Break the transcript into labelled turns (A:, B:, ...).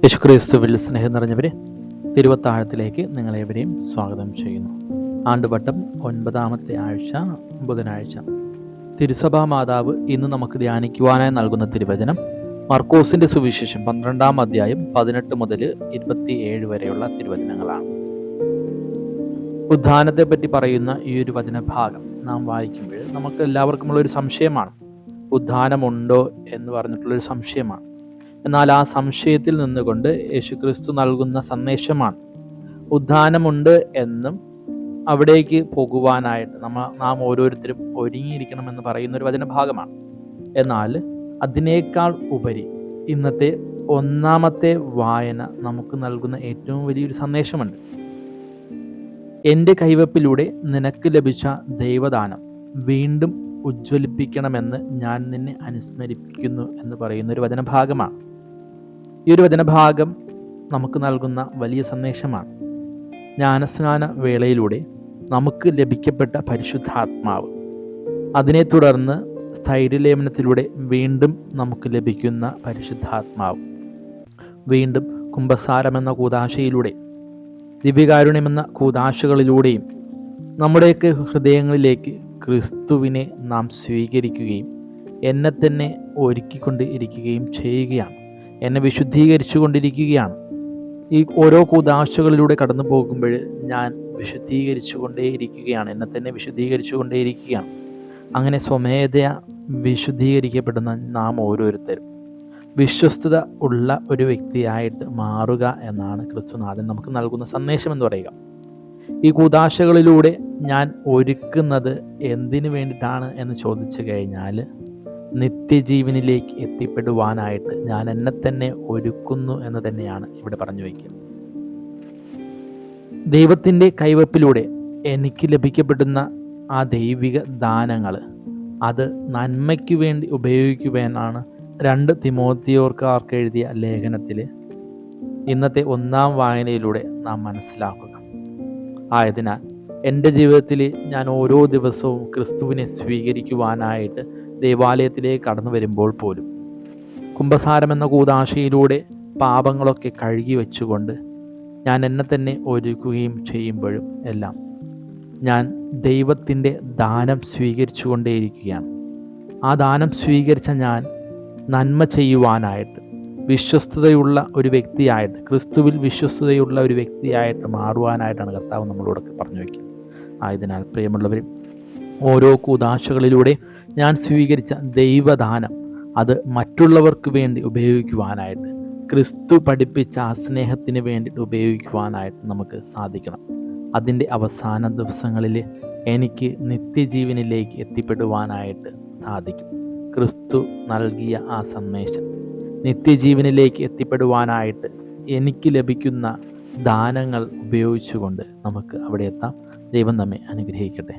A: യേശുക്രിസ്തുവിൽ സ്നേഹം നിറഞ്ഞവരെ, തിരുവത്താഴത്തിലേക്ക് നിങ്ങളേവരെയും സ്വാഗതം ചെയ്യുന്നു. ആണ്ടുവട്ടം 9ാമത്തെ ആഴ്ച, ബുധനാഴ്ച. തിരുസഭാ മാതാവ് ഇന്ന് നമുക്ക് ധ്യാനിക്കുവാനായി നൽകുന്ന തിരുവചനം മർക്കോസിന്റെ സുവിശേഷം 12ാം അധ്യായം 18 മുതൽ 27 വരെയുള്ള തിരുവചനങ്ങളാണ്. ഉദ്ധാനത്തെ പറ്റി പറയുന്ന ഈ ഒരു വചനഭാഗം നാം വായിക്കുമ്പോൾ നമുക്ക് എല്ലാവർക്കുമുള്ളൊരു സംശയമാണ്. ഉദ്ധാനമുണ്ടോ എന്ന് പറഞ്ഞിട്ടുള്ളൊരു സംശയമാണ്. എന്നാൽ ആ സംശയത്തിൽ നിന്നുകൊണ്ട് യേശുക്രിസ്തു നൽകുന്ന സന്ദേശമാണ് ഉദ്ധാനമുണ്ട് എന്നും അവിടേക്ക് പോകുവാനായിട്ട് നാം ഓരോരുത്തരും ഒരുങ്ങിയിരിക്കണമെന്ന് പറയുന്ന ഒരു വചനഭാഗമാണ്. എന്നാൽ അതിനേക്കാൾ ഉപരി ഇന്നത്തെ 1ാമത്തെ വായന നമുക്ക് നൽകുന്ന ഏറ്റവും വലിയൊരു സന്ദേശമുണ്ട്. എൻ്റെ കൈവപ്പിലൂടെ നിനക്ക് ലഭിച്ച ദൈവദാനം വീണ്ടും ഉജ്ജ്വലിപ്പിക്കണമെന്ന് ഞാൻ നിന്നെ അനുസ്മരിപ്പിക്കുന്നു എന്ന് പറയുന്ന ഒരു വചനഭാഗമാണ്. ഈ ഒരു വചനഭാഗം നമുക്ക് നൽകുന്ന വലിയ സന്ദേശമാണ്. ജ്ഞാനസ്നാന വേളയിലൂടെ നമുക്ക് ലഭിക്കപ്പെട്ട പരിശുദ്ധാത്മാവ്, അതിനെ തുടർന്ന് സ്ഥൈര്യലേപനത്തിലൂടെ വീണ്ടും നമുക്ക് ലഭിക്കുന്ന പരിശുദ്ധാത്മാവ്, വീണ്ടും കുംഭസാരമെന്ന കൂദാശയിലൂടെ, ദിവ്യകാരുണ്യമെന്ന കൂദാശകളിലൂടെയും നമ്മുടെയൊക്കെ ഹൃദയങ്ങളിലേക്ക് ക്രിസ്തുവിനെ നാം സ്വീകരിക്കുകയും എന്നെ തന്നെ ഒരുക്കിക്കൊണ്ട് ഇരിക്കുകയും ചെയ്യുകയാണ്. എന്നെ വിശുദ്ധീകരിച്ചു കൊണ്ടിരിക്കുകയാണ്. ഈ ഓരോ കൂദാശകളിലൂടെ കടന്നു പോകുമ്പോൾ ഞാൻ വിശുദ്ധീകരിച്ചു കൊണ്ടേയിരിക്കുകയാണ്, എന്നെ തന്നെ വിശുദ്ധീകരിച്ചു കൊണ്ടേയിരിക്കുകയാണ്. അങ്ങനെ സ്വമേധയാ വിശുദ്ധീകരിക്കപ്പെടുന്ന നാം ഓരോരുത്തരും വിശ്വസ്തത ഉള്ള ഒരു വ്യക്തിയായിട്ട് മാറുക എന്നാണ് ക്രിസ്തുനാഥൻ നമുക്ക് നൽകുന്ന സന്ദേശം എന്ന് പറയുക. ഈ കൂദാശകളിലൂടെ ഞാൻ ഒരുക്കുന്നത് എന്തിനു വേണ്ടിയിട്ടാണ് എന്ന് ചോദിച്ചു കഴിഞ്ഞാൽ, നിത്യജീവനിലേക്ക് എത്തിപ്പെടുവാനായിട്ട് ഞാൻ എന്നെ തന്നെ ഒരുക്കുന്നു എന്ന് തന്നെയാണ് ഇവിടെ പറഞ്ഞു വയ്ക്കുന്നത്. ദൈവത്തിൻ്റെ കൈവപ്പിലൂടെ എനിക്ക് ലഭിക്കപ്പെടുന്ന ആ ദൈവിക ദാനങ്ങൾ അത് നന്മയ്ക്ക് വേണ്ടി ഉപയോഗിക്കുവാനാണ് 2 തിമോത്തിയോക്കാർക്ക് എഴുതിയ ലേഖനത്തിൽ ഇന്നത്തെ 1ാം വായനയിലൂടെ നാം മനസ്സിലാക്കുക. ആയതിനാൽ എൻ്റെ ജീവിതത്തിൽ ഞാൻ ഓരോ ദിവസവും ക്രിസ്തുവിനെ സ്വീകരിക്കുവാനായിട്ട് ദേവാലയത്തിലേക്ക് കടന്നു വരുമ്പോൾ പോലും കുംഭസാരമെന്ന കൂദാശയിലൂടെ പാപങ്ങളൊക്കെ കഴുകി വെച്ചുകൊണ്ട് ഞാൻ എന്നെ തന്നെ ഒരുക്കുകയും ചെയ്യുമ്പോഴും എല്ലാം ഞാൻ ദൈവത്തിൻ്റെ ദാനം സ്വീകരിച്ചു കൊണ്ടേയിരിക്കുകയാണ്. ആ ദാനം സ്വീകരിച്ച ഞാൻ നന്മ ചെയ്യുവാനായിട്ട്, വിശ്വസ്തതയുള്ള ഒരു വ്യക്തിയായിട്ട്, ക്രിസ്തുവിൽ വിശ്വസ്തതയുള്ള ഒരു വ്യക്തിയായിട്ട് മാറുവാനായിട്ടാണ് കർത്താവ് നമ്മളോടൊക്കെ പറഞ്ഞു വയ്ക്കുന്നത്. ആയതിനാൽ പ്രിയമുള്ളവരും, ഓരോ കൂദാശകളിലൂടെ ഞാൻ സ്വീകരിച്ച ദൈവദാനം അത് മറ്റുള്ളവർക്ക് വേണ്ടി ഉപയോഗിക്കുവാനായിട്ട്, ക്രിസ്തു പഠിപ്പിച്ച ആ സ്നേഹത്തിന് വേണ്ടിയിട്ട് ഉപയോഗിക്കുവാനായിട്ട് നമുക്ക് സാധിക്കണം. അതിൻ്റെ അവസാന ദിവസങ്ങളിൽ എനിക്ക് നിത്യജീവനിലേക്ക് എത്തിപ്പെടുവാനായിട്ട് സാധിക്കും. ക്രിസ്തു നൽകിയ ആ സന്ദേശം നിത്യജീവനിലേക്ക് എത്തിപ്പെടുവാനായിട്ട് എനിക്ക് ലഭിക്കുന്ന ദാനങ്ങൾ ഉപയോഗിച്ചുകൊണ്ട് നമുക്ക് അവിടെ എത്താം. ദൈവം നമ്മെ അനുഗ്രഹിക്കട്ടെ.